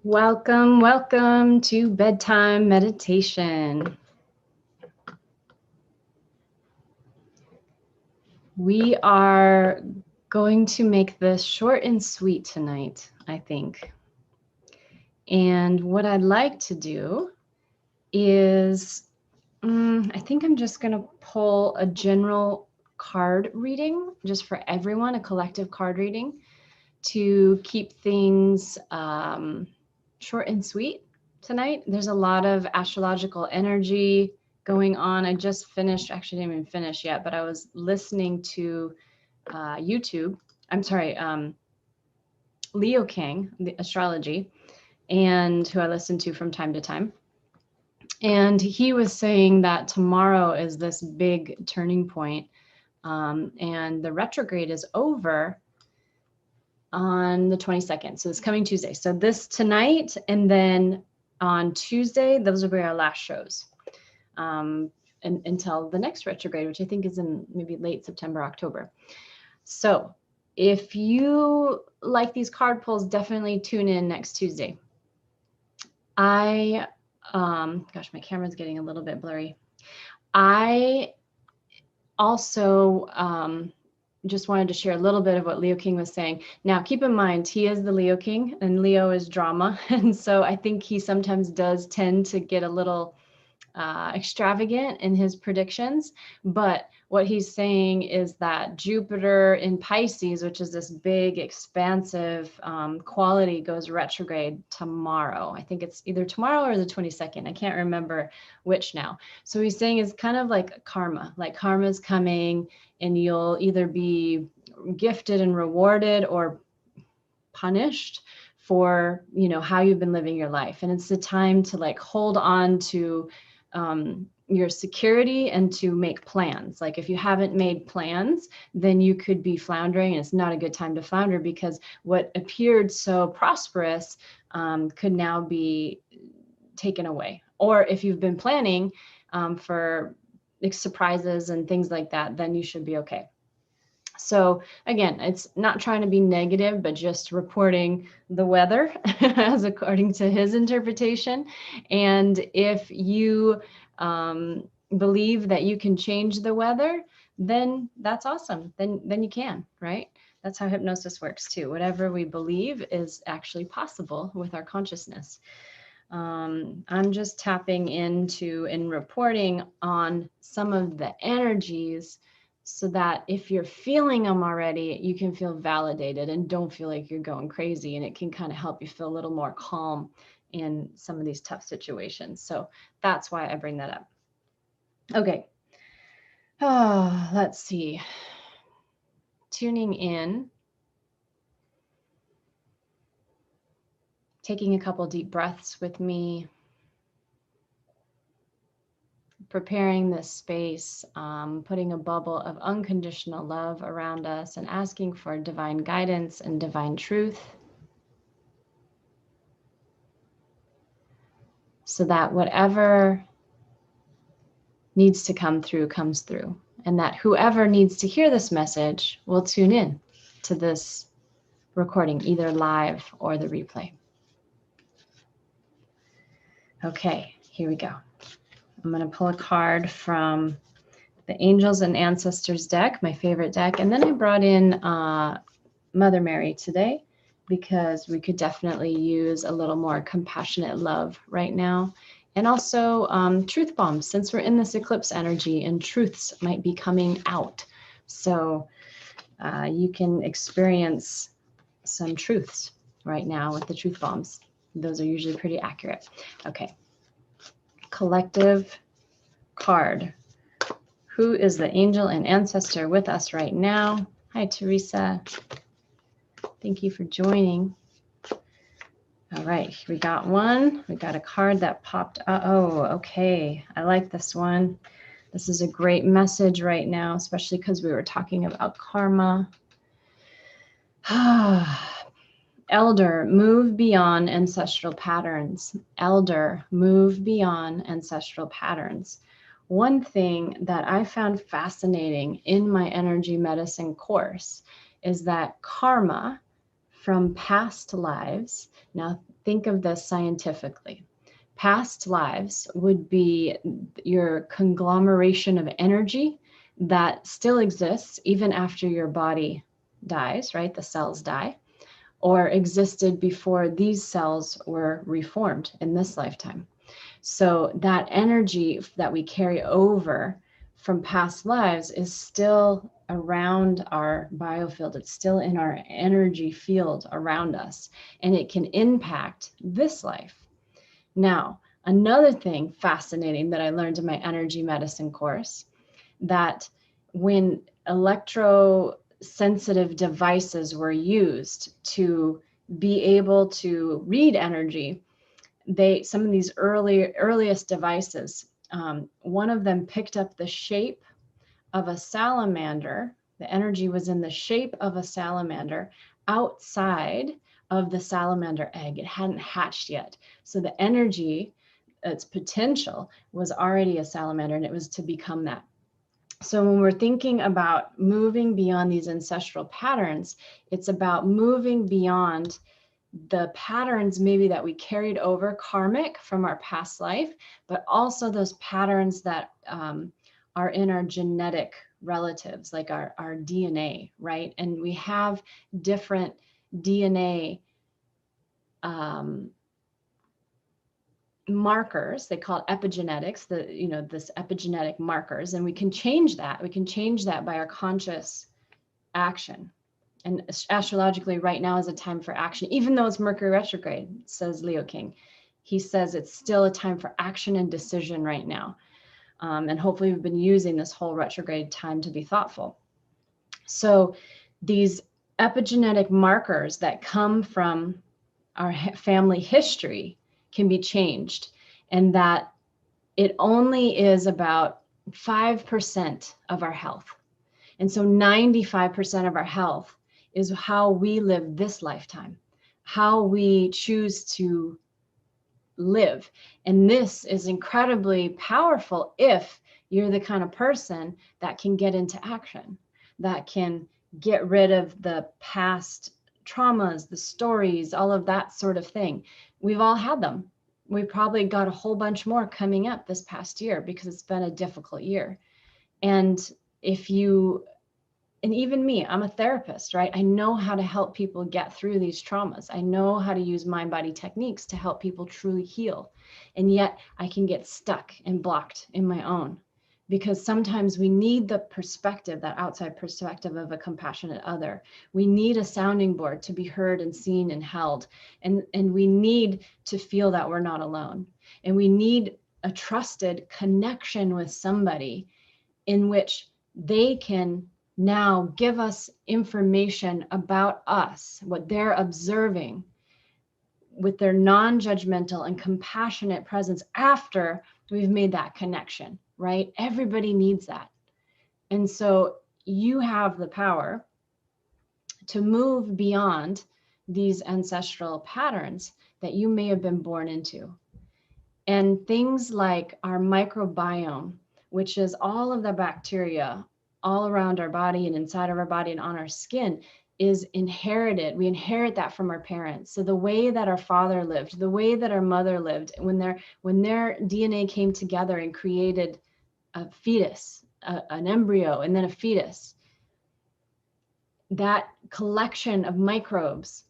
Welcome, welcome to bedtime meditation. We are going to make this short and sweet tonight, I think. And what I'd like to do is, I think I'm just going to pull a general card reading just for everyone, a collective card reading to keep things short and sweet tonight. There's a lot of astrological energy going on. I just finished, actually didn't even finish yet, but I was listening to YouTube. I'm sorry, Leo King, the astrology, and who I listen to from time to time. And he was saying that tomorrow is this big turning point, and the retrograde is over on the 22nd. So it's coming Tuesday. So this tonight, and then on Tuesday, those will be our last shows until the next retrograde, which I think is in maybe late September, October. So if you like these card pulls, definitely tune in next Tuesday. Gosh, my camera's getting a little bit blurry. I also just wanted to share a little bit of what Leo King was saying. Now, keep in mind, he is the Leo King and Leo is drama. And so I think he sometimes does tend to get a little extravagant in his predictions. But what he's saying is that Jupiter in Pisces, which is this big, expansive quality, goes retrograde tomorrow. I think it's either tomorrow or the 22nd. I can't remember which now. So he's saying it's kind of like karma, like karma's coming and you'll either be gifted and rewarded or punished for, how you've been living your life. And it's the time to like hold on to your security and to make plans. Like if you haven't made plans, then you could be floundering, and it's not a good time to flounder because what appeared so prosperous could now be taken away. Or if you've been planning for surprises and things like that, then you should be okay. So again, it's not trying to be negative, but just reporting the weather as according to his interpretation. And if you believe that you can change the weather, then that's awesome. Then you can, right? That's how hypnosis works too. Whatever we believe is actually possible with our consciousness. I'm just tapping into and reporting on some of the energies so that if you're feeling them already, you can feel validated and don't feel like you're going crazy. And it can kind of help you feel a little more calm in some of these tough situations. So that's why I bring that up. Okay. Let's see. Tuning in. Taking a couple deep breaths with me. Preparing this space, putting a bubble of unconditional love around us and asking for divine guidance and divine truth so that whatever needs to come through comes through, and that whoever needs to hear this message will tune in to this recording, either live or the replay. Okay, here we go. I'm going to pull a card from the Angels and Ancestors deck, my favorite deck. And then I brought in Mother Mary today because we could definitely use a little more compassionate love right now. And also truth bombs, since we're in this eclipse energy and truths might be coming out. So you can experience some truths right now with the truth bombs. Those are usually pretty accurate. Okay. Collective card. Who is the angel and ancestor with us right now? Hi, Teresa. Thank you for joining. All right, we got one. We got a card that popped. Oh, okay. I like this one. This is a great message right now, especially because we were talking about karma. Elder, move beyond ancestral patterns. Elder, move beyond ancestral patterns. One thing that I found fascinating in my energy medicine course is that karma from past lives. Now, think of this scientifically. Past lives would be your conglomeration of energy that still exists even after your body dies, right? The cells die, or existed before these cells were reformed in this lifetime. So that energy that we carry over from past lives is still around our biofield. It's still in our energy field around us, and it can impact this life. Now, another thing fascinating that I learned in my energy medicine course, that when electrosensitive devices were used to be able to read energy, some of these earliest devices, one of them picked up the shape of a salamander. The energy was in the shape of a salamander outside of the salamander egg. It hadn't hatched yet. So the energy, its potential, was already a salamander, and it was to become that. So when we're thinking about moving beyond these ancestral patterns, it's about moving beyond the patterns maybe that we carried over karmic from our past life, but also those patterns that are in our genetic relatives, like our DNA, right? And we have different DNA markers. They call it epigenetics, this epigenetic markers, and we can change that. We can change that by our conscious action. And astrologically, right now is a time for action, even though it's Mercury retrograde, says Leo King. He says it's still a time for action and decision right now. And hopefully we've been using this whole retrograde time to be thoughtful. So these epigenetic markers that come from our family history can be changed, and that it only is about 5% of our health. And so 95% of our health is how we live this lifetime, how we choose to live. And this is incredibly powerful if you're the kind of person that can get into action, that can get rid of the past traumas, the stories, all of that sort of thing. We've all had them. We've probably got a whole bunch more coming up this past year because it's been a difficult year. And even me, I'm a therapist, right? I know how to help people get through these traumas. I know how to use mind-body techniques to help people truly heal. And yet I can get stuck and blocked in my own, because sometimes we need the perspective, that outside perspective of a compassionate other. We need a sounding board to be heard and seen and held. And we need to feel that we're not alone. And we need a trusted connection with somebody in which they can now give us information about us, what they're observing, with their non-judgmental and compassionate presence after we've made that connection, right? Everybody needs that. And so you have the power to move beyond these ancestral patterns that you may have been born into. And things like our microbiome, which is all of the bacteria all around our body and inside of our body and on our skin, is inherited. We inherit that from our parents. So the way that our father lived, the way that our mother lived, when their DNA came together and created a fetus, an embryo, and then a fetus, that collection of microbes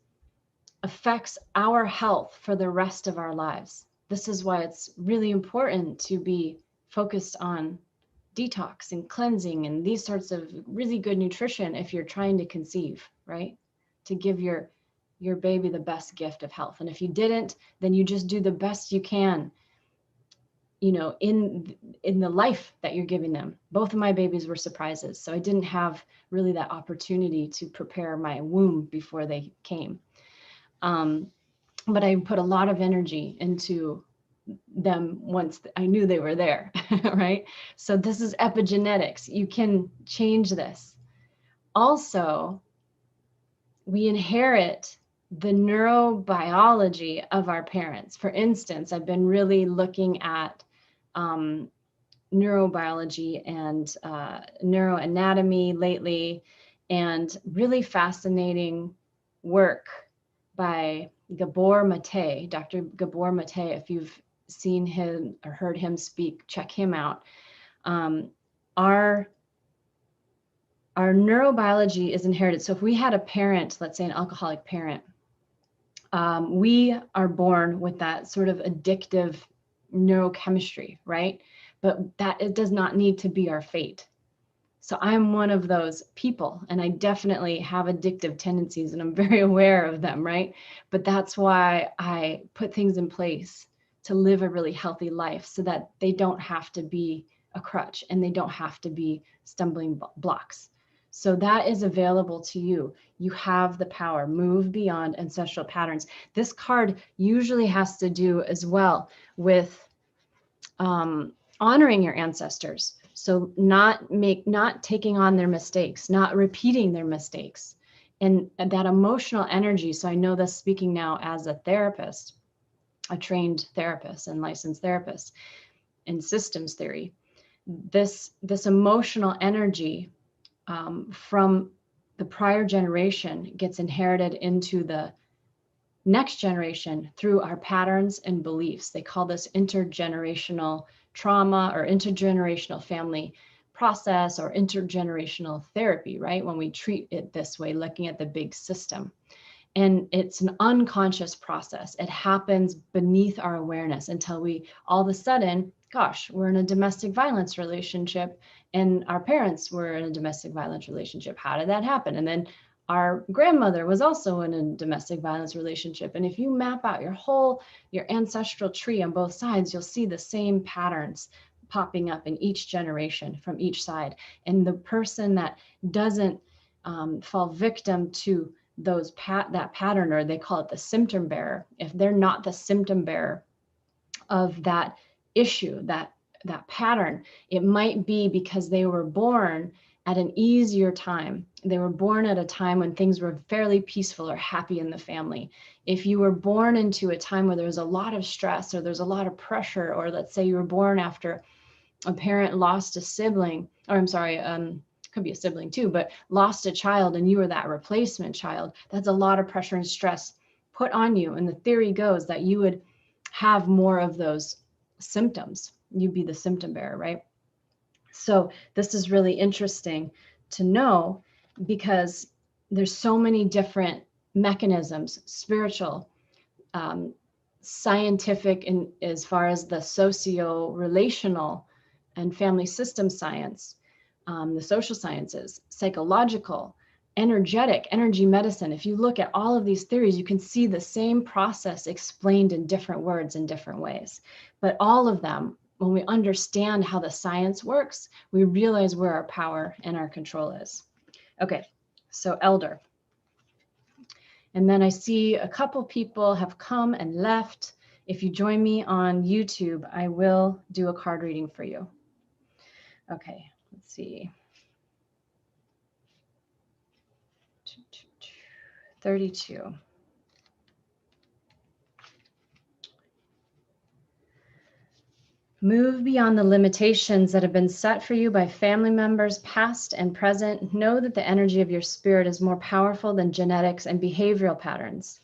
affects our health for the rest of our lives. This is why it's really important to be focused on detox and cleansing and these sorts of really good nutrition if you're trying to conceive, right? To give your baby the best gift of health. And if you didn't, then you just do the best you can, in the life that you're giving them. Both of my babies were surprises, so I didn't have really that opportunity to prepare my womb before they came. But I put a lot of energy into them once I knew they were there, right? So this is epigenetics. You can change this. Also, we inherit the neurobiology of our parents. For instance, I've been really looking at neurobiology and neuroanatomy lately, and really fascinating work by Gabor Mate, Dr. Gabor Mate. If you've seen him or heard him speak, check him out. Our neurobiology is inherited. So if we had a parent, let's say an alcoholic parent, we are born with that sort of addictive neurochemistry, right? But that it does not need to be our fate. So I'm one of those people, and I definitely have addictive tendencies, and I'm very aware of them, right? But that's why I put things in place to live a really healthy life so that they don't have to be a crutch and they don't have to be stumbling blocks. So that is available to you. You have the power. Move beyond ancestral patterns. This card usually has to do as well with honoring your ancestors. So not taking on their mistakes, not repeating their mistakes, and that emotional energy. So I know this speaking now as a therapist, a trained therapist and licensed therapist in systems theory. This emotional energy from the prior generation gets inherited into the next generation through our patterns and beliefs. They call this intergenerational trauma or intergenerational family process or intergenerational therapy, right? When we treat it this way, looking at the big system. And it's an unconscious process. It happens beneath our awareness until we all of a sudden, gosh, we're in a domestic violence relationship and our parents were in a domestic violence relationship. How did that happen? And then our grandmother was also in a domestic violence relationship. And if you map out your ancestral tree on both sides, you'll see the same patterns popping up in each generation from each side. And the person that doesn't fall victim to that pattern, or they call it the symptom bearer, if they're not the symptom bearer of that issue, that pattern, it might be because they were born at an easier time. They were born at a time when things were fairly peaceful or happy in the family. If you were born into a time where there was a lot of stress or there's a lot of pressure, or let's say you were born after a parent lost a sibling, or I'm sorry, could be a sibling too, but lost a child and you were that replacement child, that's a lot of pressure and stress put on you. And the theory goes that you would have more of those symptoms. You'd be the symptom bearer, right? So this is really interesting to know because there's so many different mechanisms, spiritual, scientific, and as far as the socio-relational and family system science, the social sciences, psychological, energetic, energy medicine. If you look at all of these theories, you can see the same process explained in different words in different ways. But all of them, when we understand how the science works, we realize where our power and our control is. Okay, so elder. And then I see a couple people have come and left. If you join me on YouTube, I will do a card reading for you. Okay, let's see. 32. Move beyond the limitations that have been set for you by family members, past and present. Know that the energy of your spirit is more powerful than genetics and behavioral patterns.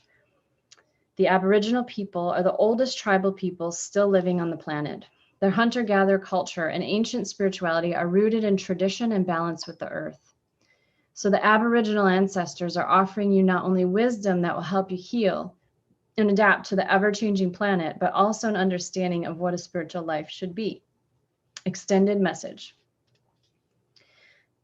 The Aboriginal people are the oldest tribal people still living on the planet. Their hunter-gatherer culture and ancient spirituality are rooted in tradition and balance with the earth. So the Aboriginal ancestors are offering you not only wisdom that will help you heal and adapt to the ever-changing planet, but also an understanding of what a spiritual life should be. Extended message.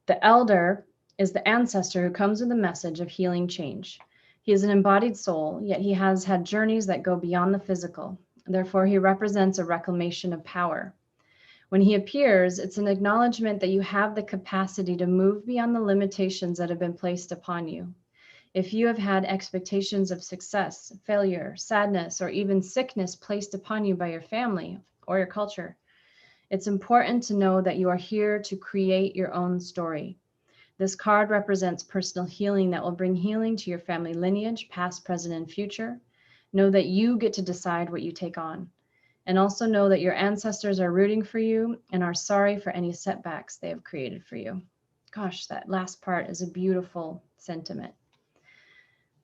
The elder is the ancestor who comes with a message of healing change. He is an embodied soul, yet he has had journeys that go beyond the physical. Therefore, he represents a reclamation of power. When he appears, it's an acknowledgement that you have the capacity to move beyond the limitations that have been placed upon you. If you have had expectations of success, failure, sadness, or even sickness placed upon you by your family or your culture, it's important to know that you are here to create your own story. This card represents personal healing that will bring healing to your family lineage, past, present, and future. Know that you get to decide what you take on. And also know that your ancestors are rooting for you and are sorry for any setbacks they have created for you. Gosh, that last part is a beautiful sentiment.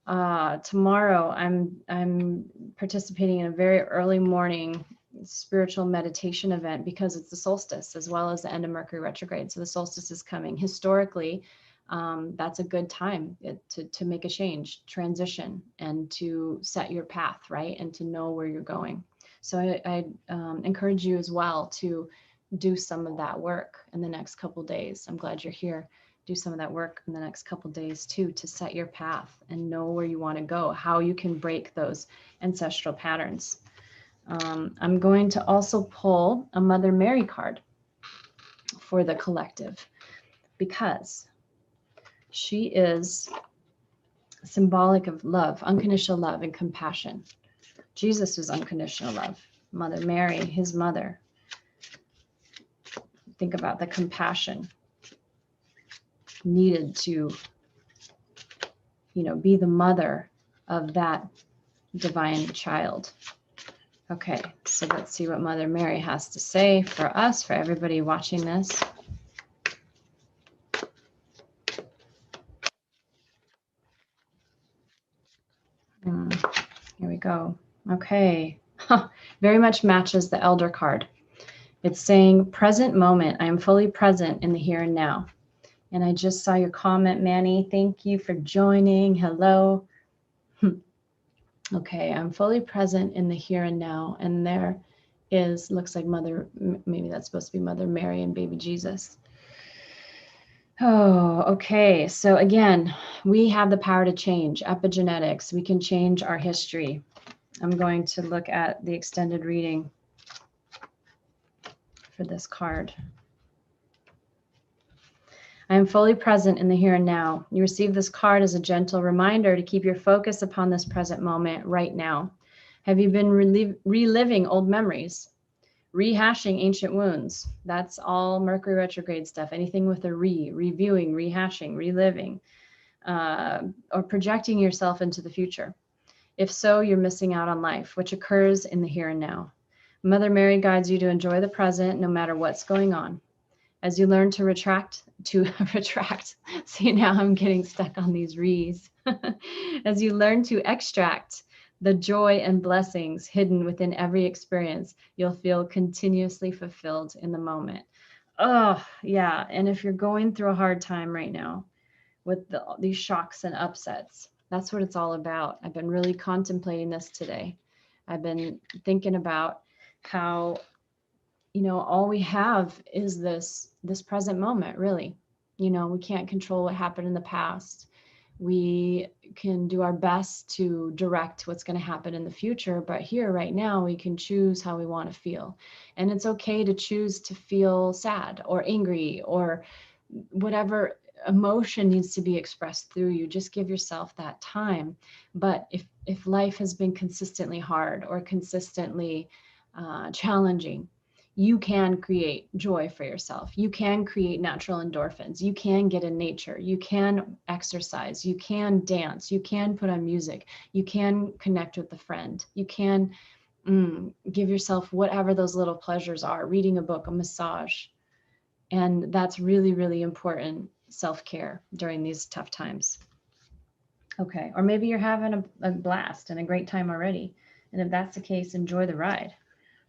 Tomorrow, I'm participating in a very early morning spiritual meditation event because it's the solstice as well as the end of Mercury retrograde. So the solstice is coming. Historically, that's a good time to make a change, transition, and to set your path, right? And to know where you're going. So I encourage you as well to do some of that work in the next couple of days. I'm glad you're here. Do some of that work in the next couple of days too, to set your path and know where you want to go, how you can break those ancestral patterns. I'm going to also pull a Mother Mary card for the collective because she is symbolic of love, unconditional love and compassion. Jesus was unconditional love. Mother Mary, his mother. Think about the compassion needed to, be the mother of that divine child. Okay, so let's see what Mother Mary has to say for us, for everybody watching this. Here we go. Okay, very much matches the Elder card. It's saying, present moment, I am fully present in the here and now. And I just saw your comment, Manny. Thank you for joining. Hello. Okay, I'm fully present in the here and now. And there is, looks like maybe that's supposed to be Mother Mary and baby Jesus. Oh, okay. So again, we have the power to change epigenetics. We can change our history. I'm going to look at the extended reading for this card. I am fully present in the here and now. You receive this card as a gentle reminder to keep your focus upon this present moment right now. Have you been reliving old memories? Rehashing ancient wounds? That's all Mercury retrograde stuff. Anything with a reviewing, rehashing, reliving, or projecting yourself into the future. If so, you're missing out on life, which occurs in the here and now. Mother Mary guides you to enjoy the present no matter what's going on. As you learn to retract, see, now I'm getting stuck on these re's. As you learn to extract the joy and blessings hidden within every experience, you'll feel continuously fulfilled in the moment. Oh, yeah. And if you're going through a hard time right now with these shocks and upsets, that's what it's all about. I've been really contemplating this today. I've been thinking about how, all we have is this present moment, really. We can't control what happened in the past. We can do our best to direct what's going to happen in the future, but here right now we can choose how we want to feel. And it's okay to choose to feel sad or angry or whatever emotion needs to be expressed through you. Just give yourself that time. But if life has been consistently hard or consistently challenging, you can create joy for yourself. You can create natural endorphins. You can get in nature. You can exercise. You can dance. You can put on music. You can connect with a friend. You can give yourself whatever those little pleasures are, reading a book, a massage. And that's really, really important self-care during these tough times. Okay, or maybe you're having a blast and a great time already. And if that's the case, enjoy the ride,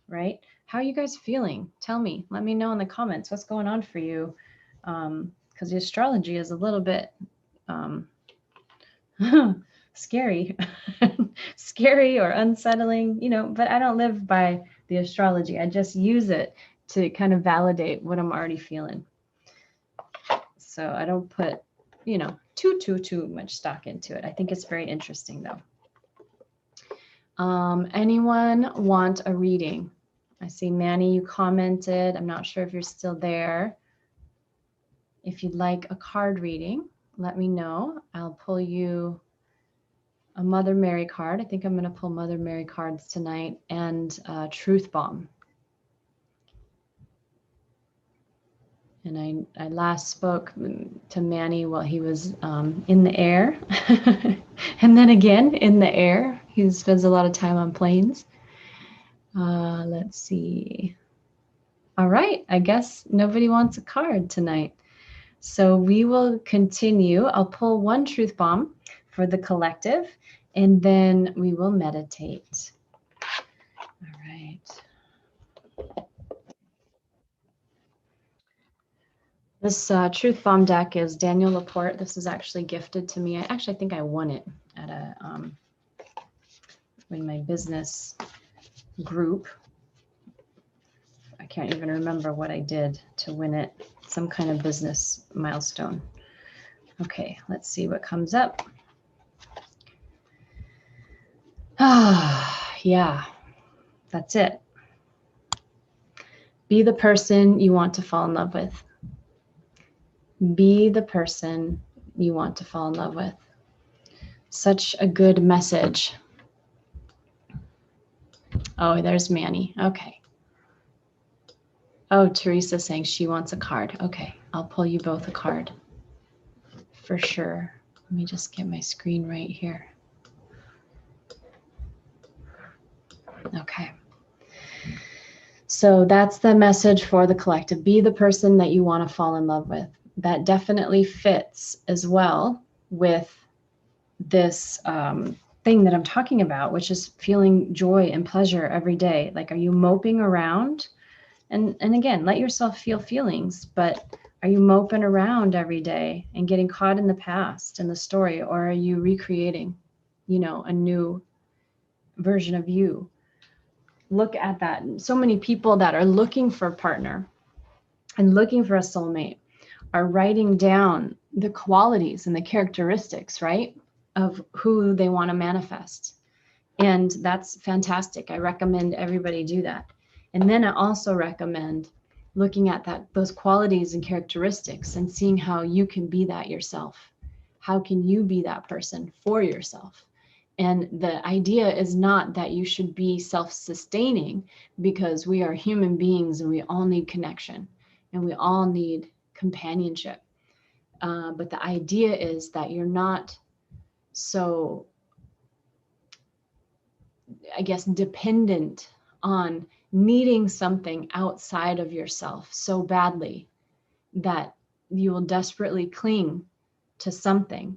right? How are you guys feeling? Tell me. Let me know in the comments what's going on for you. Because the astrology is a little bit scary, scary or unsettling, but I don't live by the astrology. I just use it to kind of validate what I'm already feeling. So I don't put, too much stock into it. I think it's very interesting though. Anyone want a reading? I see Manny, you commented. I'm not sure if you're still there. If you'd like a card reading, let me know. I'll pull you a Mother Mary card. I think I'm going to pull Mother Mary cards tonight and Truth Bomb. And I last spoke to Manny while he was in the air. And then again, in the air. He spends a lot of time on planes. Let's see. All right, I guess nobody wants a card tonight. So we will continue. I'll pull one Truth Bomb for the collective, and then we will meditate. All right. This Truth Bomb deck is Daniel Laporte. This is actually gifted to me. I think I won it at a in my business group. I can't even remember what I did to win it. Some kind of business milestone. Okay, let's see what comes up. Ah, yeah, that's it. Be the person you want to fall in love with. Be the person you want to fall in love with. Such a good message. Oh, there's Manny. Okay. Oh, Teresa saying she wants a card. Okay, I'll pull you both a card for sure. Let me just get my screen right here. Okay. So that's the message for the collective. Be the person that you want to fall in love with. That definitely fits as well with this thing that I'm talking about, which is feeling joy and pleasure every day. Like, are you moping around? And again, let yourself feel feelings, but are you moping around every day and getting caught in the past and the story, or are you recreating, a new version of you? Look at that. So many people that are looking for a partner and looking for a soulmate are writing down the qualities and the characteristics, right, of who they want to manifest. And that's fantastic. I recommend everybody do that. And then I also recommend looking at those qualities and characteristics and seeing how you can be that yourself. How can you be that person for yourself? And the idea is not that you should be self-sustaining, because we are human beings and we all need connection and we all need companionship. But the idea is that you're not so, I guess, dependent on needing something outside of yourself so badly that you will desperately cling to something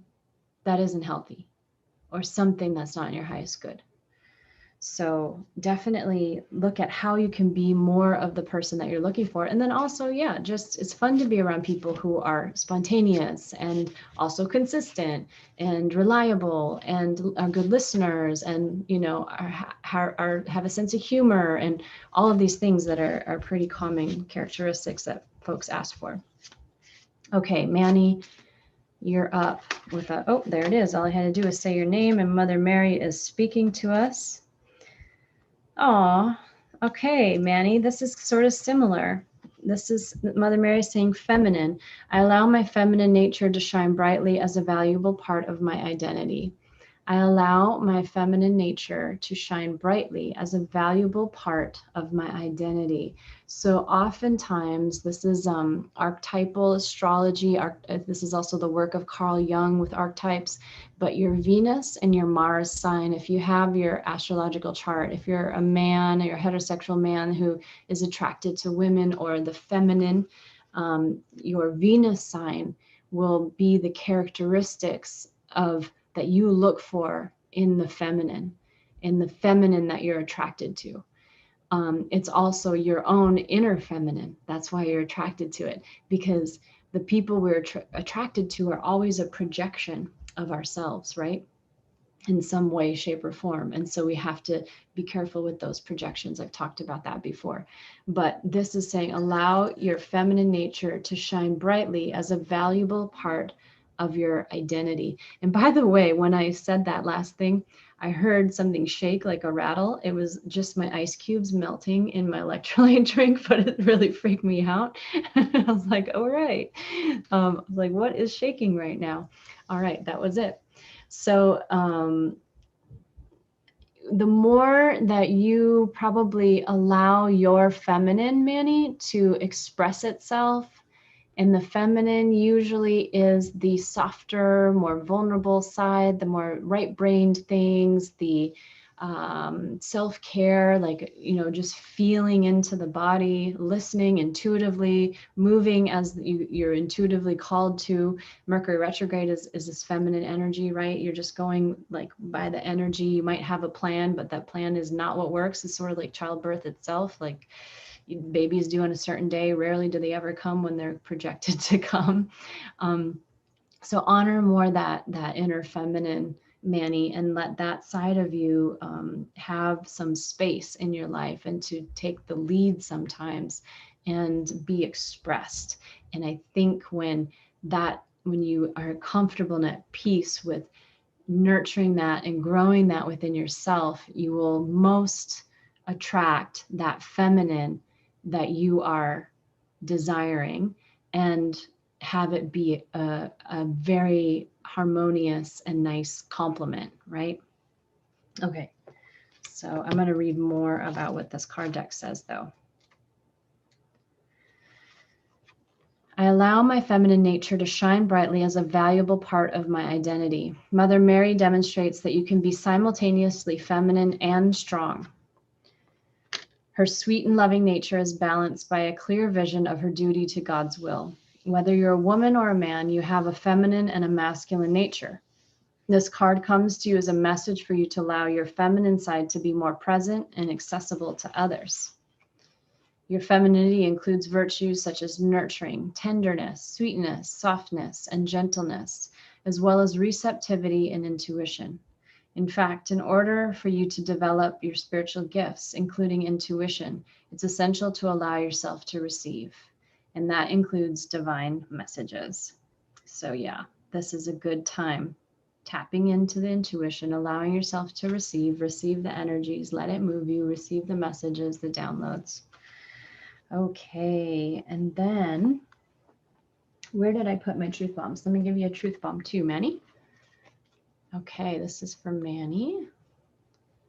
that isn't healthy or something that's not in your highest good. So definitely look at how you can be more of the person that you're looking for. And then also, yeah, just it's fun to be around people who are spontaneous and also consistent and reliable and are good listeners and, have a sense of humor and all of these things that are pretty common characteristics that folks ask for. Okay, Manny, you're up with oh, there it is. All I had to do is say your name and Mother Mary is speaking to us. Oh, okay, Manny, this is sort of similar. This is Mother Mary saying feminine. I allow my feminine nature to shine brightly as a valuable part of my identity. I allow my feminine nature to shine brightly as a valuable part of my identity. So oftentimes this is archetypal astrology. This is also the work of Carl Jung with archetypes. But your Venus and your Mars sign, if you have your astrological chart, if you're a man, or a heterosexual man who is attracted to women or the feminine, your Venus sign will be the characteristics of that you look for in the feminine that you're attracted to. It's also your own inner feminine. That's why you're attracted to it, because the people we're attracted to are always a projection of ourselves, right? In some way, shape, or form. And so we have to be careful with those projections. I've talked about that before. But this is saying allow your feminine nature to shine brightly as a valuable part of your identity. And by the way, when I said that last thing, I heard something shake like a rattle. It was just my ice cubes melting in my electrolyte drink, but it really freaked me out. I was like, all right. I was like, what is shaking right now? All right, that was it. So the more that you probably allow your feminine, Manny, to express itself, and the feminine usually is the softer, more vulnerable side, the more right-brained things, the self-care, like, just feeling into the body, listening intuitively, moving as you're intuitively called to. Mercury retrograde is this feminine energy, right? You're just going like by the energy. You might have a plan, but that plan is not what works. It's sort of like childbirth itself. Like, babies due on a certain day, rarely do they ever come when they're projected to come. So honor more that inner feminine, Manny, and let that side of you have some space in your life and to take the lead sometimes and be expressed. And I think when you are comfortable and at peace with nurturing that and growing that within yourself, you will most attract that feminine that you are desiring and have it be a very harmonious and nice complement, right? Okay, so I'm going to read more about what this card deck says, though. I allow my feminine nature to shine brightly as a valuable part of my identity. Mother Mary demonstrates that you can be simultaneously feminine and strong. Her sweet and loving nature is balanced by a clear vision of her duty to God's will. Whether you're a woman or a man, you have a feminine and a masculine nature. This card comes to you as a message for you to allow your feminine side to be more present and accessible to others. Your femininity includes virtues such as nurturing, tenderness, sweetness, softness, and gentleness, as well as receptivity and intuition. In fact, in order for you to develop your spiritual gifts, including intuition, it's essential to allow yourself to receive. And that includes divine messages. So yeah, this is a good time. Tapping into the intuition, allowing yourself to receive the energies, let it move you, receive the messages, the downloads. Okay, and then where did I put my truth bombs? Let me give you a truth bomb too, Manny. Okay, this is for Manny.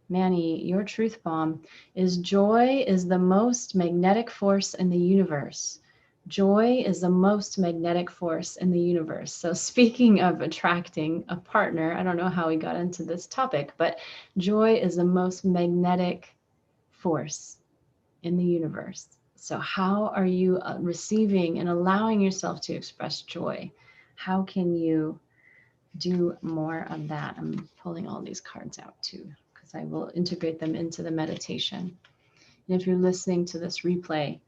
Manny, your truth bomb is joy is the most magnetic force in the universe. Joy is the most magnetic force in the universe. So speaking of attracting a partner, I don't know how we got into this topic, but joy is the most magnetic force in the universe. So how are you receiving and allowing yourself to express joy? How can you do more of that? I'm pulling all these cards out too, because I will integrate them into the meditation. And if you're listening to this replay,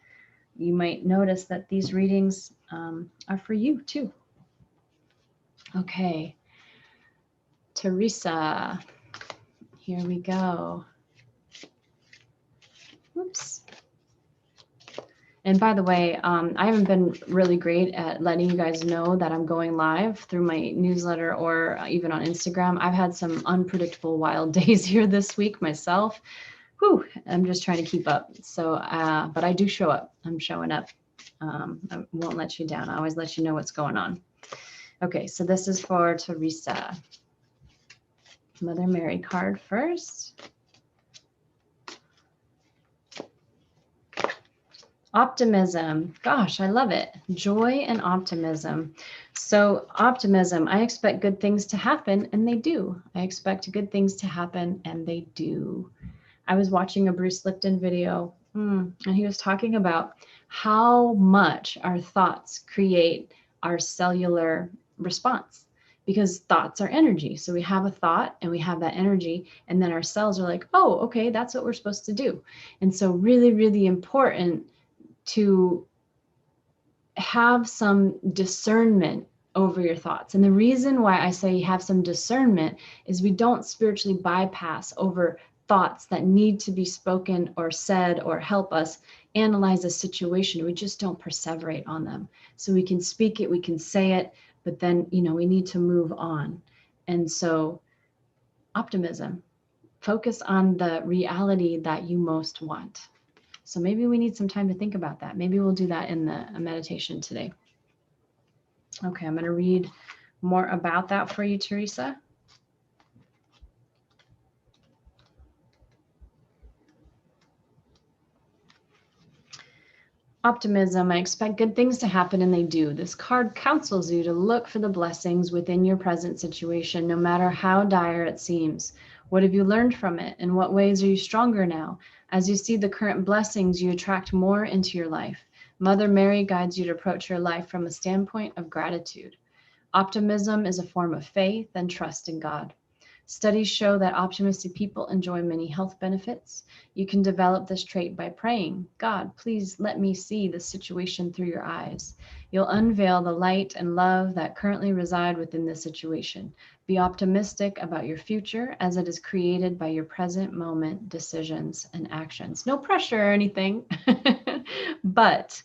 you might notice that these readings are for you too. Okay, Teresa, here we go. Oops. And by the way, I haven't been really great at letting you guys know that I'm going live through my newsletter or even on Instagram. I've had some unpredictable wild days here this week myself. Whew, I'm just trying to keep up. So, but I do show up. I'm showing up. I won't let you down. I always let you know what's going on. Okay, so this is for Teresa. Mother Mary card first. Optimism. Gosh, I love it. Joy and optimism. So optimism, I expect good things to happen, and they do. I expect good things to happen, and they do. I was watching a Bruce Lipton video, and he was talking about how much our thoughts create our cellular response, because thoughts are energy. So we have a thought and we have that energy, and then our cells are like, oh, okay, that's what we're supposed to do. And so really, really important to have some discernment over your thoughts. And the reason why I say have some discernment is we don't spiritually bypass over thoughts that need to be spoken or said or help us analyze a situation. We just don't perseverate on them. So we can speak it, we can say it, but then, we need to move on. And so optimism, focus on the reality that you most want. So maybe we need some time to think about that. Maybe we'll do that in the meditation today. Okay, I'm going to read more about that for you, Teresa. Optimism, I expect good things to happen, and they do. This card counsels you to look for the blessings within your present situation, no matter how dire it seems. What have you learned from it? In what ways are you stronger now? As you see the current blessings, you attract more into your life. Mother Mary guides you to approach your life from a standpoint of gratitude. Optimism is a form of faith and trust in God. Studies show that optimistic people enjoy many health benefits. You can develop this trait by praying, God, please let me see the situation through your eyes. You'll unveil the light and love that currently reside within the situation. Be optimistic about your future as it is created by your present moment decisions and actions. No pressure or anything, but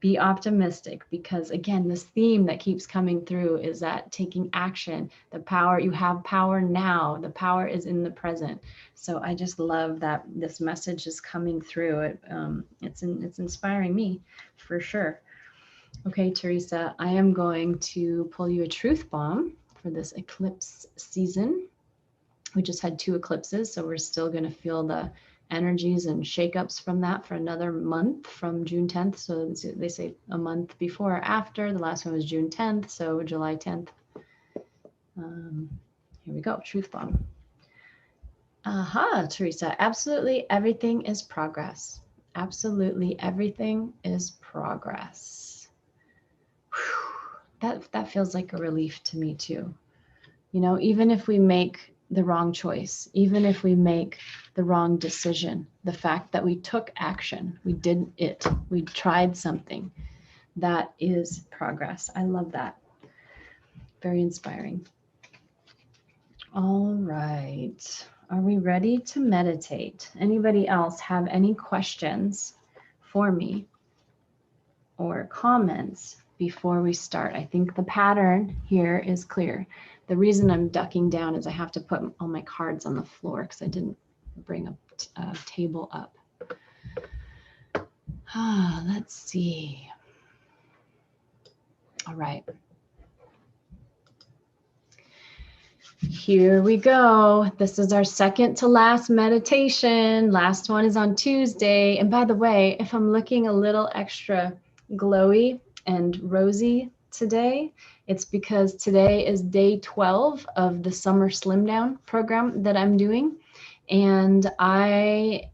be optimistic, because again, this theme that keeps coming through is that taking action, the power, you have power now, the power is in the present. So I just love that this message is coming through. It's inspiring me for sure. Okay, Teresa, I am going to pull you a truth bomb for this eclipse season. We just had 2 eclipses, so we're still going to feel the energies and shakeups from that for another month from June 10th. So they say a month before or after. The last one was June 10th, so July 10th. Here we go, truth bomb. Aha, Teresa, absolutely everything is progress. Absolutely everything is progress. Whew. That feels like a relief to me too. You know, even if we make the wrong choice, even if we make the wrong decision, the fact that we took action, we did it, we tried something, that is progress. I love that. Very inspiring. All right. Are we ready to meditate? Anybody else have any questions for me or comments before we start? I think the pattern here is clear. The reason I'm ducking down is I have to put all my cards on the floor because I didn't bring a table up. Let's see. All right. Here we go. This is our second to last meditation. Last one is on Tuesday. And by the way, if I'm looking a little extra glowy and rosy today, it's because today is day 12 of the summer slim down program that I'm doing. And I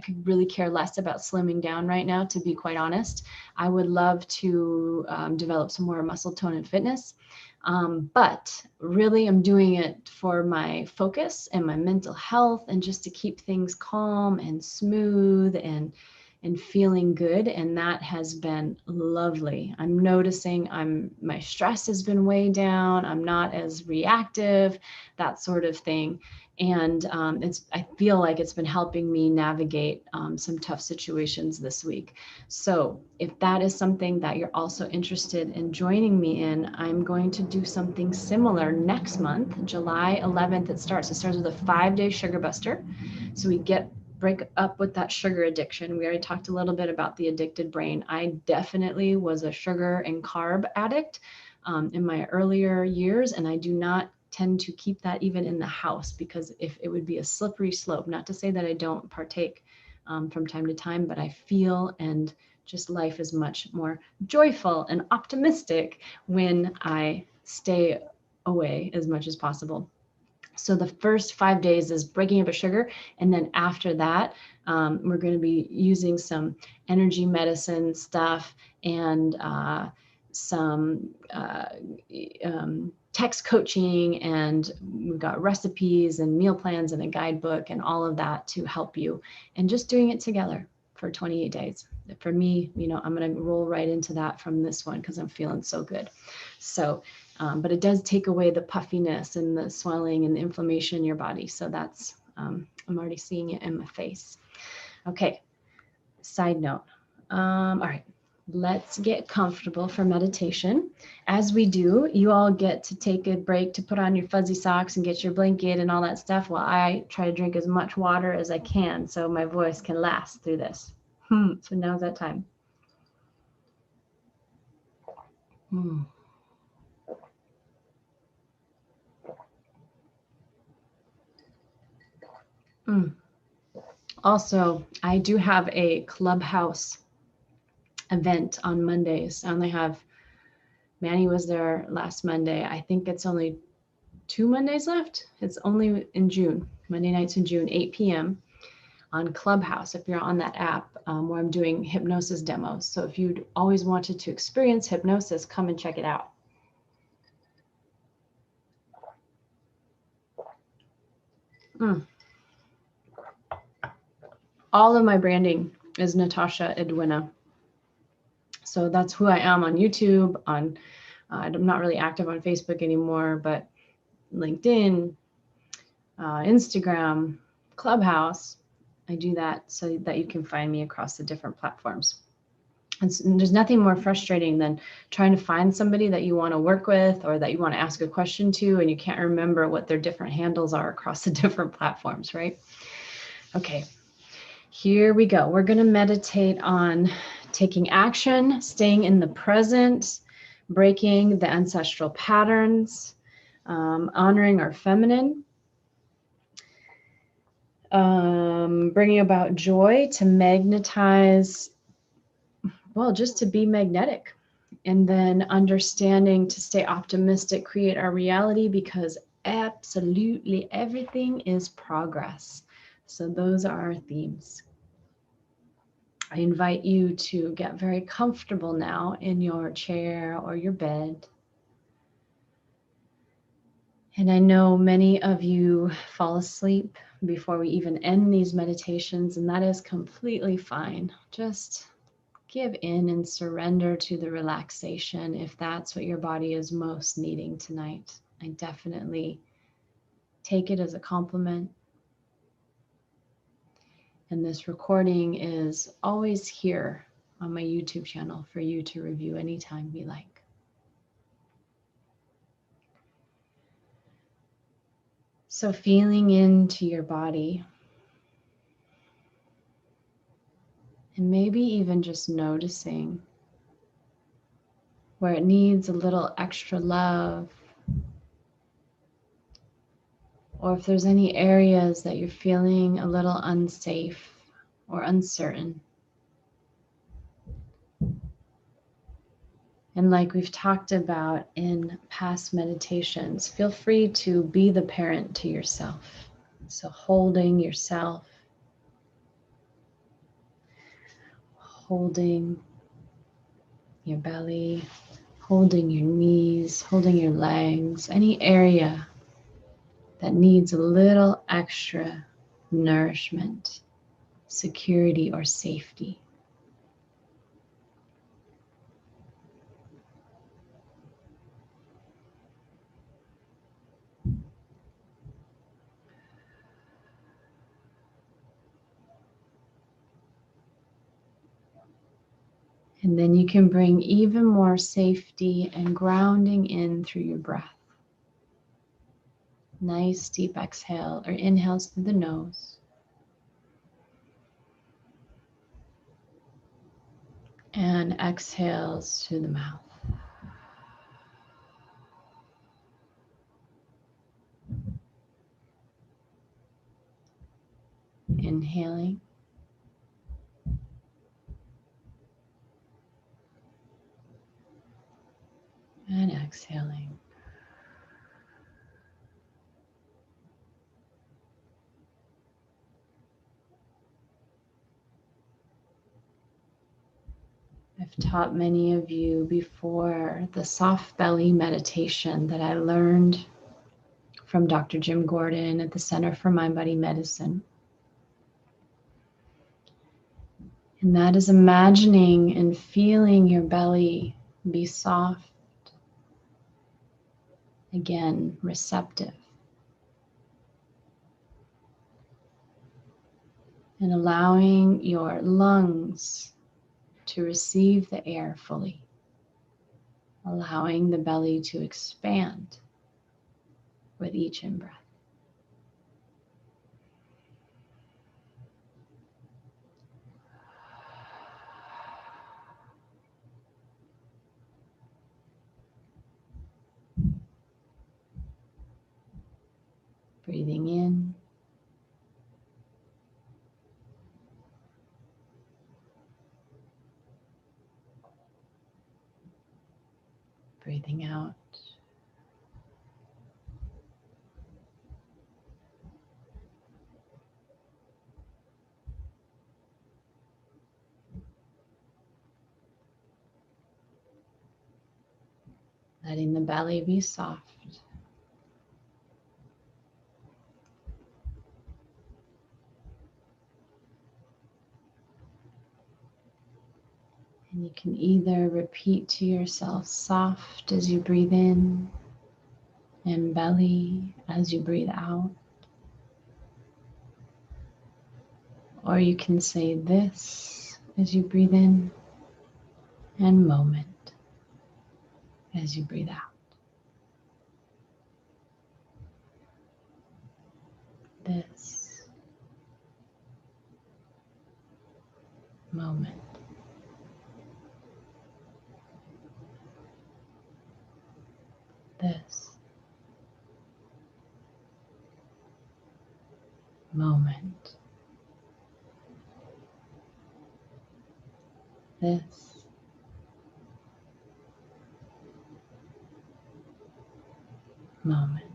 could really care less about slimming down right now, to be quite honest. I would love to develop some more muscle tone and fitness. But really I'm doing it for my focus and my mental health and just to keep things calm and smooth and feeling good. And that has been lovely. I'm noticing my stress has been way down. I'm not as reactive, that sort of thing. And I feel like it's been helping me navigate some tough situations this week. So if that is something that you're also interested in joining me in, I'm going to do something similar next month, July 11th. It starts with a 5-day sugar buster. So we break up with that sugar addiction. We already talked a little bit about the addicted brain. I definitely was a sugar and carb addict in my earlier years, and I do not tend to keep that even in the house, because if it would be a slippery slope. Not to say that I don't partake from time to time, but I feel and just life is much more joyful and optimistic when I stay away as much as possible. So the first 5 days is breaking up a sugar. And then after that, we're going to be using some energy medicine stuff and some text coaching. And we've got recipes and meal plans and a guidebook and all of that to help you. And just doing it together for 28 days. For me, I'm going to roll right into that from this one because I'm feeling so good. So but it does take away the puffiness and the swelling and the inflammation in your body. So that's, I'm already seeing it in my face. Okay, side note. All right, let's get comfortable for meditation. As we do, you all get to take a break to put on your fuzzy socks and get your blanket and all that stuff while I try to drink as much water as I can so my voice can last through this. So now's that time. Also, I do have a Clubhouse event on Mondays. I only have, Manny was there last Monday. I think it's only 2 Mondays left. It's only in June, Monday nights in June, 8 p.m. on Clubhouse, if you're on that app, where I'm doing hypnosis demos. So if you'd always wanted to experience hypnosis, come and check it out. All of my branding is Natasha Edwina. So that's who I am on YouTube. I'm not really active on Facebook anymore, but LinkedIn, Instagram, Clubhouse, I do that so that you can find me across the different platforms. And there's nothing more frustrating than trying to find somebody that you want to work with or that you want to ask a question to, and you can't remember what their different handles are across the different platforms, right? Okay, here we go. We're going to meditate on taking action, staying in the present, breaking the ancestral patterns, honoring our feminine, bringing about joy to magnetize, well, just to be magnetic, and then understanding to stay optimistic, create our reality, because absolutely everything is progress. So those are our themes. I invite you to get very comfortable now in your chair or your bed. And I know many of you fall asleep before we even end these meditations, and that is completely fine. Just give in and surrender to the relaxation if that's what your body is most needing tonight. I definitely take it as a compliment. And this recording is always here on my YouTube channel for you to review anytime you like. So feeling into your body, and maybe even just noticing where it needs a little extra love, or if there's any areas that you're feeling a little unsafe or uncertain. And like we've talked about in past meditations, feel free to be the parent to yourself. So holding yourself, holding your belly, holding your knees, holding your legs, any area that needs a little extra nourishment, security, or safety. And then you can bring even more safety and grounding in through your breath. Nice deep exhale or inhales through the nose. And exhales through the mouth. Inhaling. And exhaling. I've taught many of you before the soft belly meditation that I learned from Dr. Jim Gordon at the Center for Mind Body Medicine. And that is imagining and feeling your belly be soft, again, receptive. And allowing your lungs to receive the air fully. Allowing the belly to expand with each in-breath. Breathing in. Breathing out. letting the belly be soft. And you can either repeat to yourself soft as you breathe in and belly as you breathe out. Or you can say this as you breathe in and moment as you breathe out. This moment. This moment. This moment.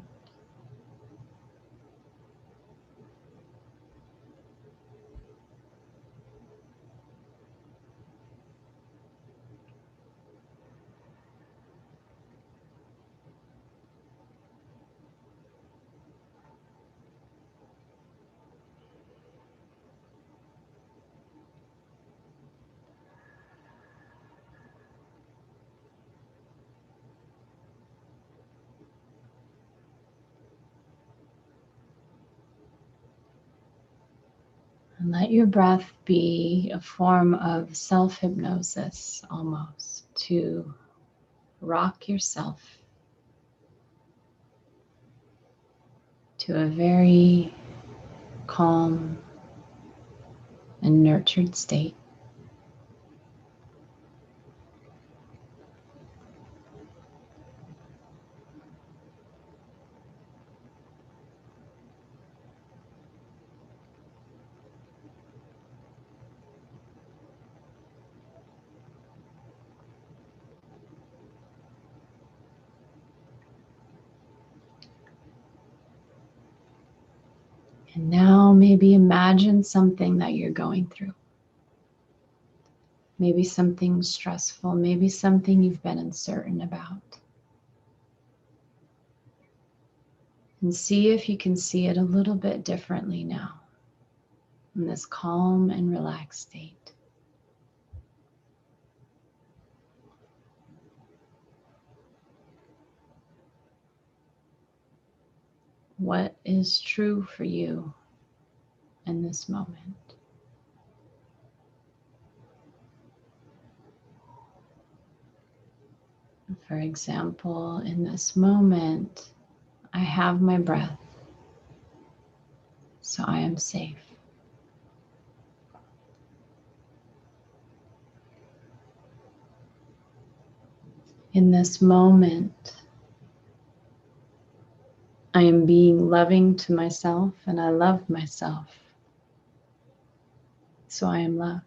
And let your breath be a form of self-hypnosis almost, to rock yourself to a very calm and nurtured state. And now maybe imagine something that you're going through. Maybe something stressful, maybe something you've been uncertain about. And see if you can see it a little bit differently now, in this calm and relaxed state. What is true for you in this moment? For example, in this moment, I have my breath, so I am safe. In this moment, I am being loving to myself and I love myself, so I am loved.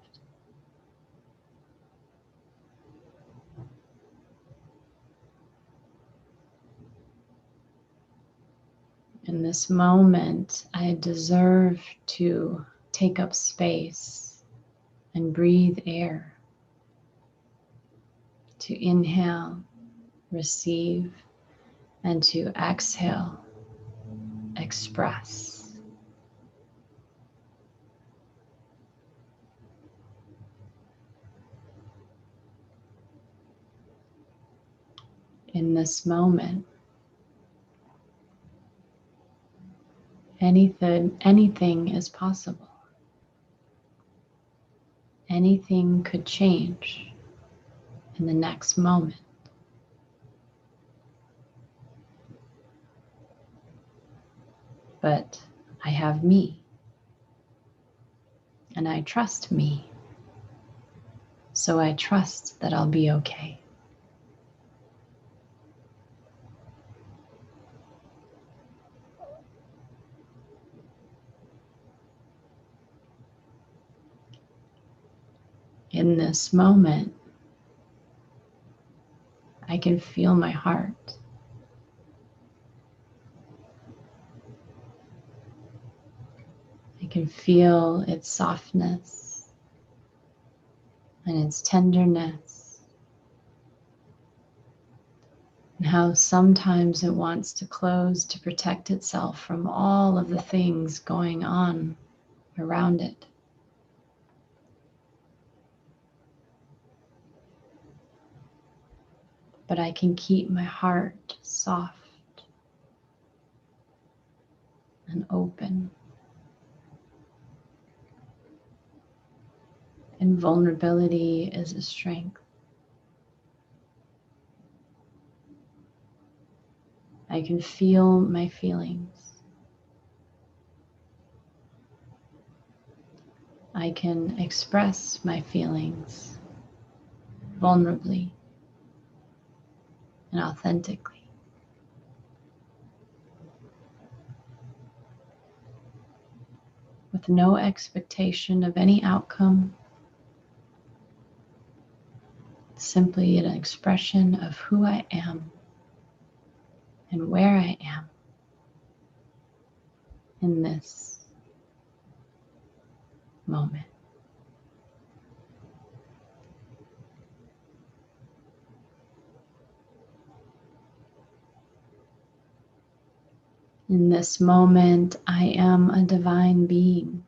In this moment, I deserve to take up space and breathe air, to inhale, receive, and to exhale, express. In this moment, anything is possible. Anything could change in the next moment. But I have me, and I trust me, so I trust that I'll be okay. In this moment, I can feel my heart. I can feel its softness and its tenderness. and how sometimes it wants to close to protect itself from all of the things going on around it. But I can keep my heart soft and open. And vulnerability is a strength. I can feel my feelings. I can express my feelings vulnerably and authentically. With no expectation of any outcome, simply an expression of who I am and where I am in this moment. In this moment, I am a divine being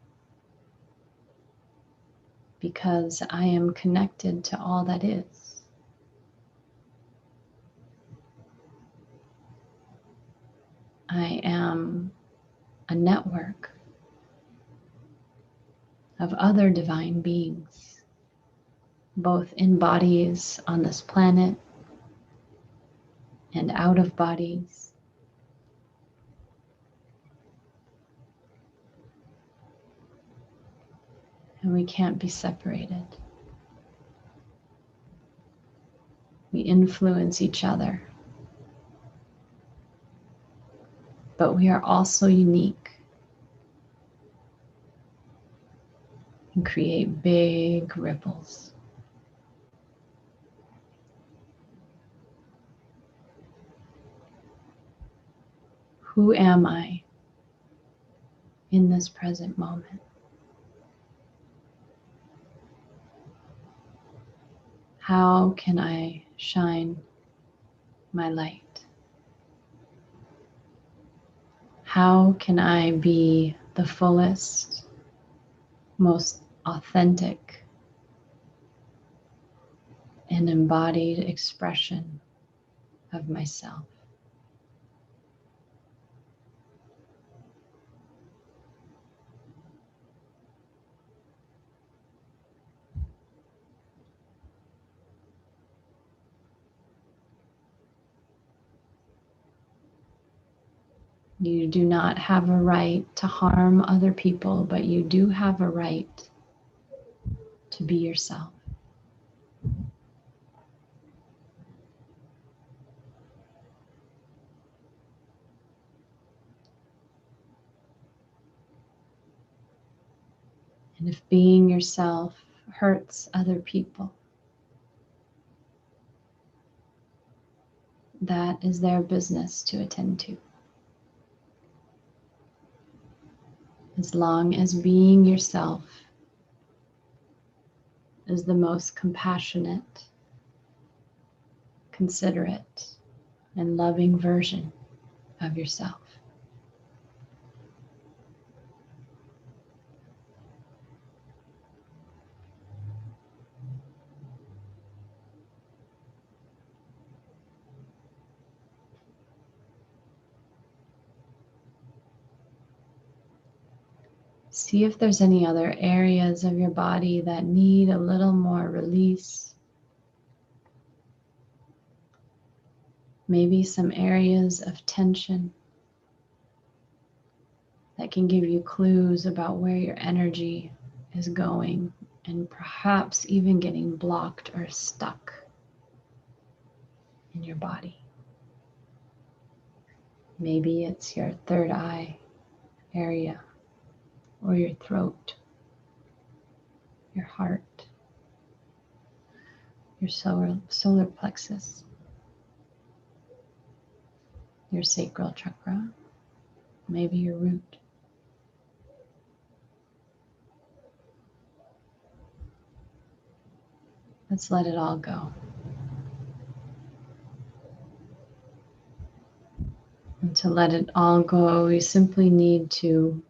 because I am connected to all that is. I am a network of other divine beings, both in bodies on this planet and out of bodies. And we can't be separated. We influence each other, but we are also unique and create big ripples. Who am I in this present moment? How can I shine my light? How can I be the fullest, most authentic and embodied expression of myself? You do not have a right to harm other people, but you do have a right to be yourself. And if being yourself hurts other people, that is their business to attend to. As long as being yourself is the most compassionate, considerate, and loving version of yourself. See if there's any other areas of your body that need a little more release. Maybe some areas of tension that can give you clues about where your energy is going and perhaps even getting blocked or stuck in your body. Maybe it's your third eye area or your throat, your heart, your solar plexus, your sacral chakra, maybe your root. Let's let it all go. And to let it all go, you simply need to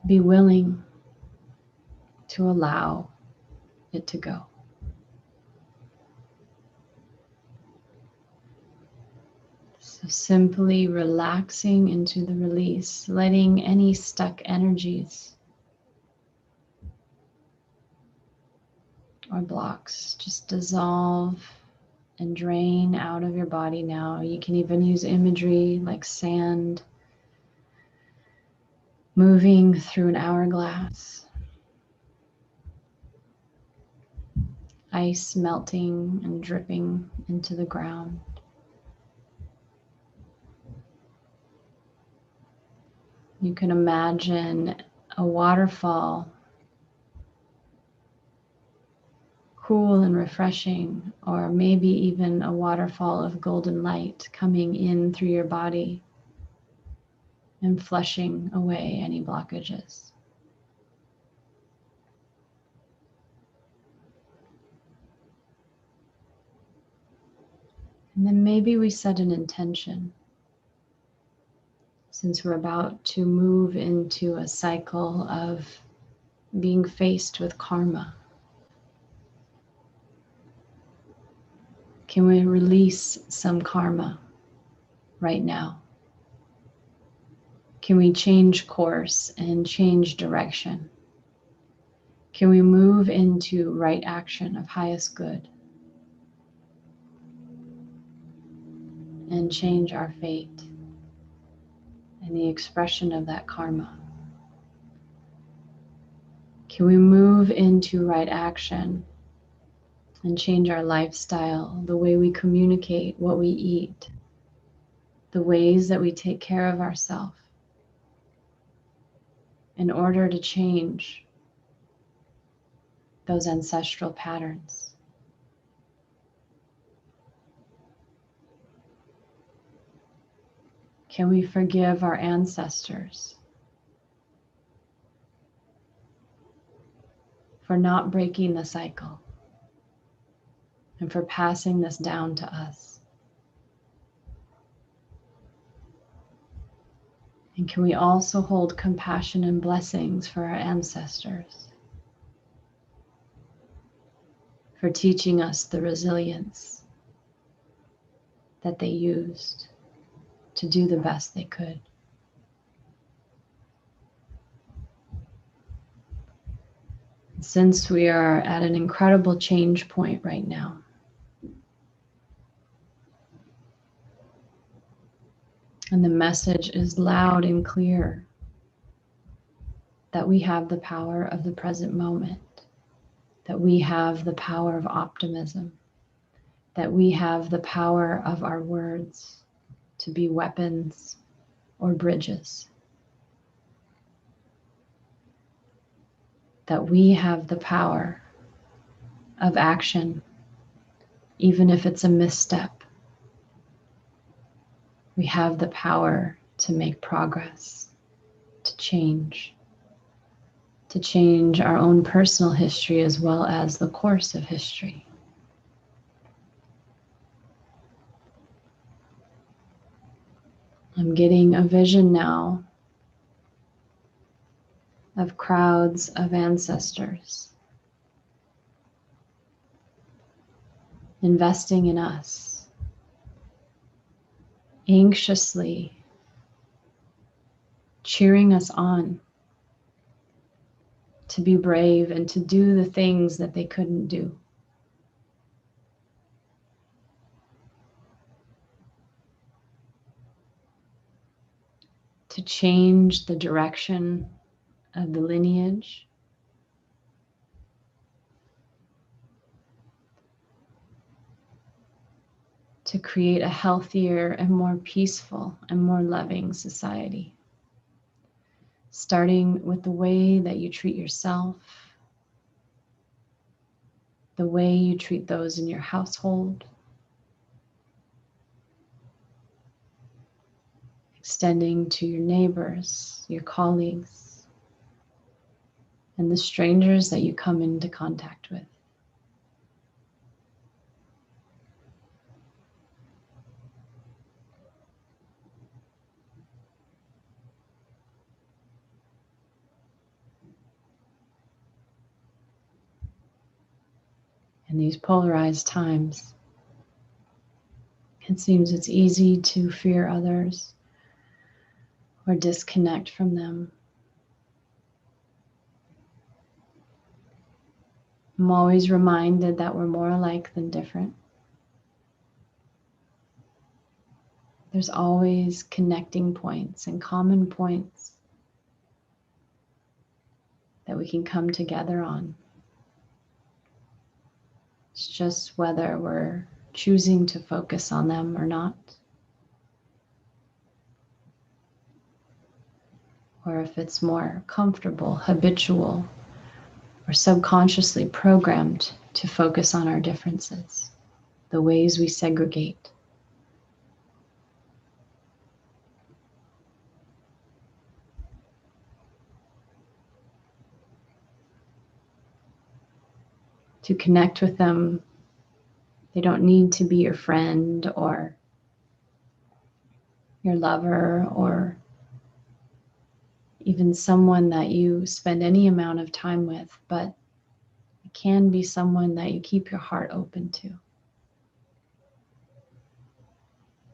be willing to allow it to go. So simply relaxing into the release, letting any stuck energies or blocks just dissolve and drain out of your body now. You can even use imagery like sand moving through an hourglass, ice melting and dripping into the ground. You can imagine a waterfall, cool and refreshing, or maybe even a waterfall of golden light coming in through your body and flushing away any blockages. And then maybe we set an intention. Since we're about to move into a cycle of being faced with karma, can we release some karma right now? Can we change course and change direction? Can we move into right action of highest good and change our fate and the expression of that karma? Can we move into right action and change our lifestyle, the way we communicate, what we eat, the ways that we take care of ourselves, in order to change those ancestral patterns? Can we forgive our ancestors for not breaking the cycle and for passing this down to us? And can we also hold compassion and blessings for our ancestors, for teaching us the resilience that they used to do the best they could? Since we are at an incredible change point right now, and the message is loud and clear that we have the power of the present moment, that we have the power of optimism, that we have the power of our words to be weapons or bridges, that we have the power of action, even if it's a misstep. We have the power to make progress, to change our own personal history as well as the course of history. I'm getting a vision now of crowds of ancestors investing in us, anxiously cheering us on to be brave and to do the things that they couldn't do. To change the direction of the lineage, to create a healthier and more peaceful and more loving society. Starting with the way that you treat yourself, the way you treat those in your household, extending to your neighbors, your colleagues, and the strangers that you come into contact with. In these polarized times, it seems it's easy to fear others or disconnect from them. I'm always reminded that we're more alike than different. There's always connecting points and common points that we can come together on. It's just whether we're choosing to focus on them or not, or if it's more comfortable, habitual, or subconsciously programmed to focus on our differences, the ways we segregate. To connect with them, they don't need to be your friend or your lover or even someone that you spend any amount of time with, but it can be someone that you keep your heart open to.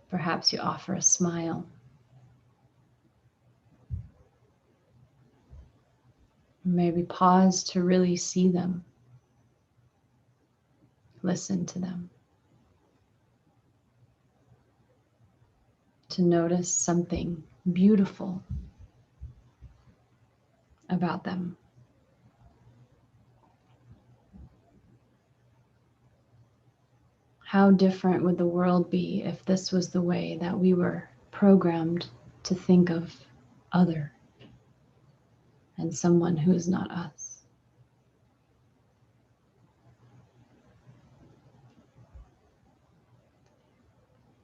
Perhaps you offer a smile. Maybe pause to really see them. Listen to them. To notice something beautiful about them. How different would the world be if this was the way that we were programmed to think of other and someone who is not us?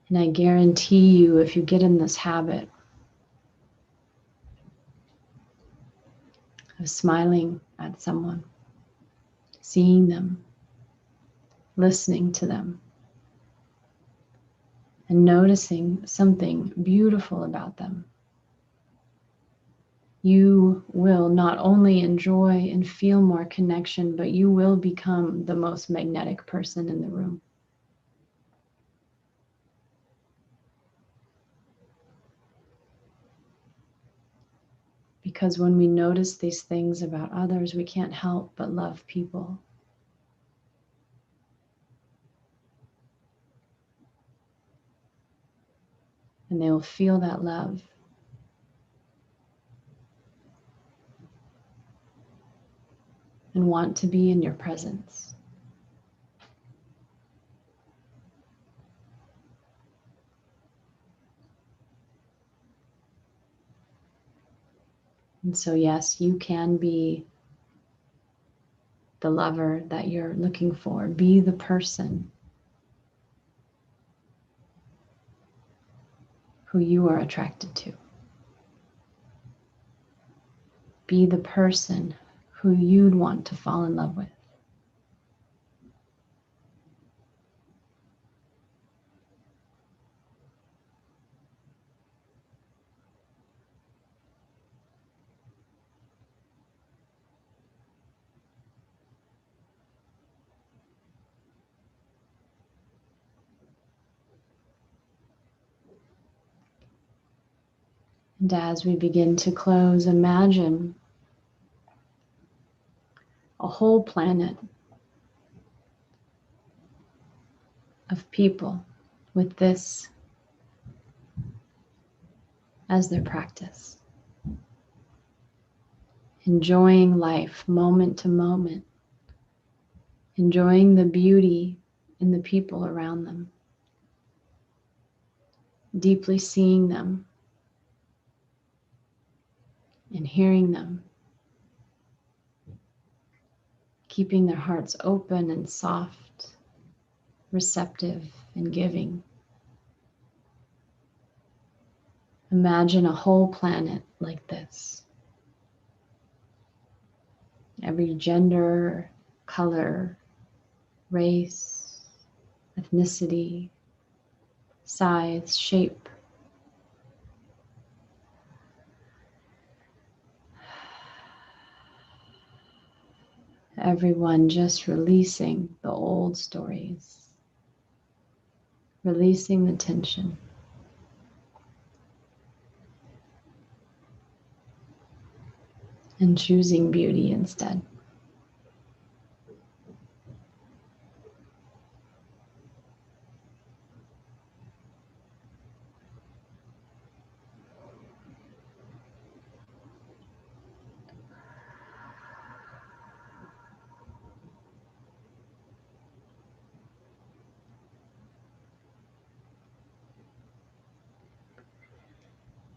And I guarantee you, if you get in this habit of smiling at someone, seeing them, listening to them, and noticing something beautiful about them, you will not only enjoy and feel more connection, but you will become the most magnetic person in the room. Because when we notice these things about others, we can't help but love people. And they will feel that love. And want to be in your presence. And so, yes, you can be the lover that you're looking for. Be the person who you are attracted to. Be the person who you'd want to fall in love with. And as we begin to close, imagine a whole planet of people with this as their practice. Enjoying life moment to moment. Enjoying the beauty in the people around them. Deeply seeing them and hearing them. Keeping their hearts open and soft, receptive and giving. Imagine a whole planet like this. Every gender, color, race, ethnicity, size, shape. everyone just releasing the old stories, releasing the tension. And choosing beauty instead.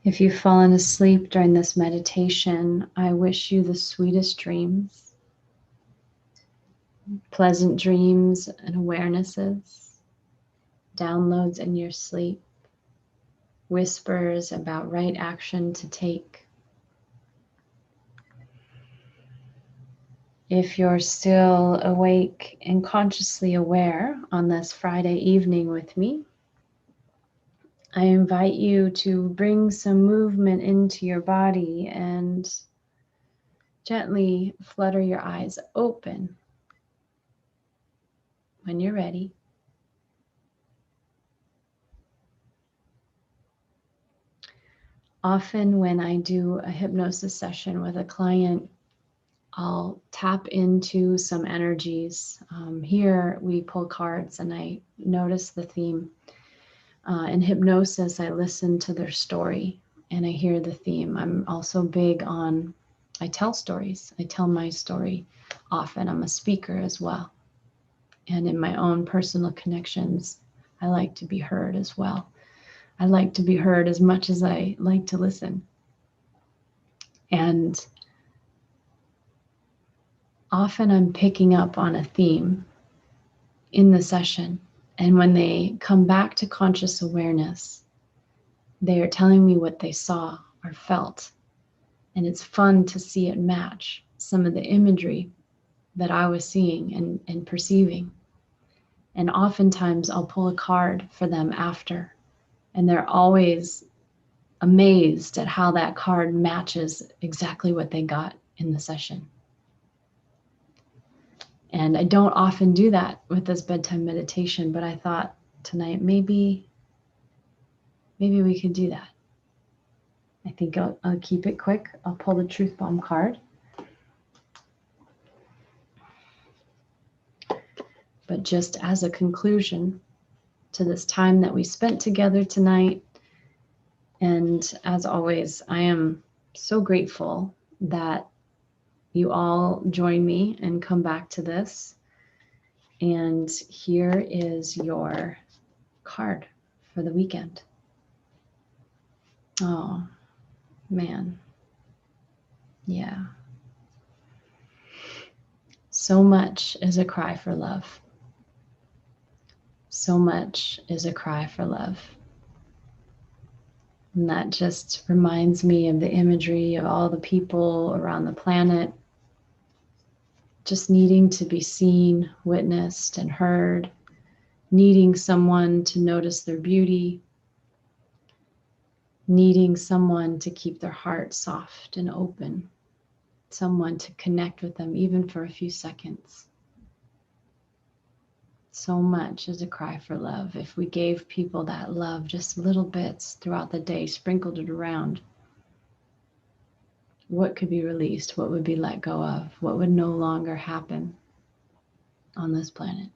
If you've fallen asleep during this meditation, I wish you the sweetest dreams, pleasant dreams and awarenesses, downloads in your sleep, whispers about right action to take. If you're still awake and consciously aware on this Friday evening with me, I invite you to bring some movement into your body and gently flutter your eyes open when you're ready. Often when I do a hypnosis session with a client, I'll tap into some energies. Here we pull cards and I notice the theme. In hypnosis, I listen to their story and I hear the theme. I'm also big on, I tell stories. I tell my story often. I'm a speaker as well. And in my own personal connections, I like to be heard as well. I like to be heard as much as I like to listen. And often I'm picking up on a theme in the session. And when they come back to conscious awareness, they are telling me what they saw or felt. And it's fun to see it match some of the imagery that I was seeing and perceiving. And oftentimes I'll pull a card for them after. And they're always amazed at how that card matches exactly what they got in the session. And I don't often do that with this bedtime meditation, but I thought tonight maybe we could do that. I think I'll keep it quick. I'll pull the Truth Bomb card. But just as a conclusion to this time that we spent together tonight, and as always, I am so grateful that you all join me and come back to this. And here is your card for the weekend. Oh, man. Yeah. So much is a cry for love. So much is a cry for love. And that just reminds me of the imagery of all the people around the planet just needing to be seen, witnessed, and heard, needing someone to notice their beauty, needing someone to keep their heart soft and open, someone to connect with them even for a few seconds. So much is a cry for love. If we gave people that love, just little bits throughout the day, sprinkled it around, what could be released? What would be let go of? What would no longer happen on this planet?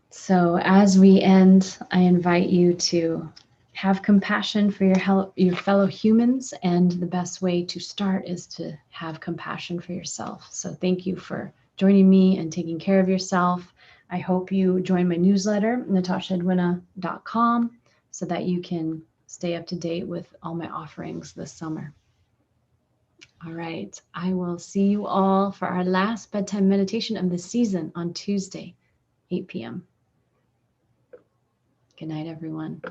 So as we end, I invite you to have compassion for your fellow humans, and the best way to start is to have compassion for yourself. So thank you for joining me and taking care of yourself. I hope you join my newsletter, natashedwina.com, so that you can stay up to date with all my offerings this summer. All right, I will see you all for our last bedtime meditation of the season on Tuesday, 8 p.m. Good night, everyone.